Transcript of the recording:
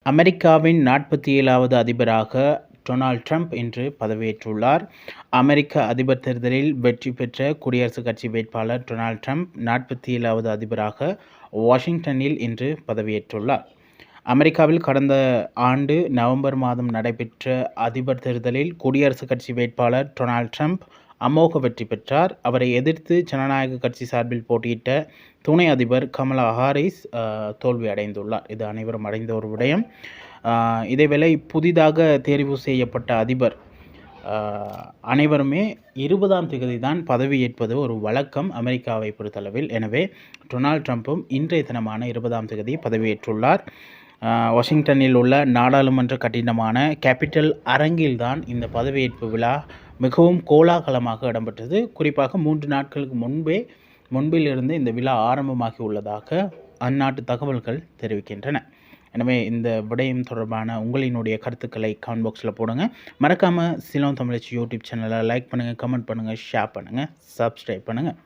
அமெரிக்காவின் 47வது அதிபராக Donald Trump இன்று பதவியேற்றுள்ளார். அமெரிக்க அதிபர் தேர்தலில் வெற்றி பெற்ற குடியரசுக் கட்சி வேட்பாளர் டொனால்ட் ட்ரம்ப் 47வது அதிபராக வாஷிங்டனில் இன்று பதவியேற்றுள்ளார். அமெரிக்காவில் கடந்த ஆண்டு நவம்பர் மாதம் நடைபெற்ற அதிபர் தேர்தலில் குடியரசுக் கட்சி வேட்பாளர் டொனால்ட் ட்ரம்ப் அமோக வெற்றி பெற்றார். அவரை எதிர்த்து ஜனநாயக கட்சி சார்பில் போட்டியிட்ட துணை அதிபர் கமலா ஹாரிஸ் தோல்வி அடைந்துள்ளார். இது அனைவரும் அடைந்த ஒரு விடயம். இதேவேளை புதிதாக தேர்வு செய்யப்பட்ட அதிபர் அனைவருமே 20ஆம் தேதி தான் பதவியேற்பது ஒரு வழக்கம் அமெரிக்காவை பொறுத்தளவில். எனவே டொனால்ட் ட்ரம்ப்பும் இன்றைய தினமான 20ஆம் தேதி பதவியேற்றுள்ளார். வாஷிங்டனில் உள்ள நாடாளுமன்ற கட்டிடமான கேபிட்டல் அரங்கில்தான் இந்த பதவியேற்பு விழா மிகவும் கோலாகலமாக இடம்பெற்றது. குறிப்பாக 3 நாட்களுக்கு முன்பிலிருந்து இந்த விழா ஆரம்பமாகி உள்ளதாக அந்நாட்டு தகவல்கள் தெரிவிக்கின்றன. எனவே இந்த விடயம் தொடர்பான உங்களினுடைய கருத்துக்களை கமெண்ட் பாக்ஸில் போடுங்க. மறக்காமல் சிலோன் தமிழச்சி யூடியூப் சேனலை லைக் பண்ணுங்கள், கமெண்ட் பண்ணுங்கள், ஷேர் பண்ணுங்கள், சப்ஸ்கிரைப் பண்ணுங்கள்.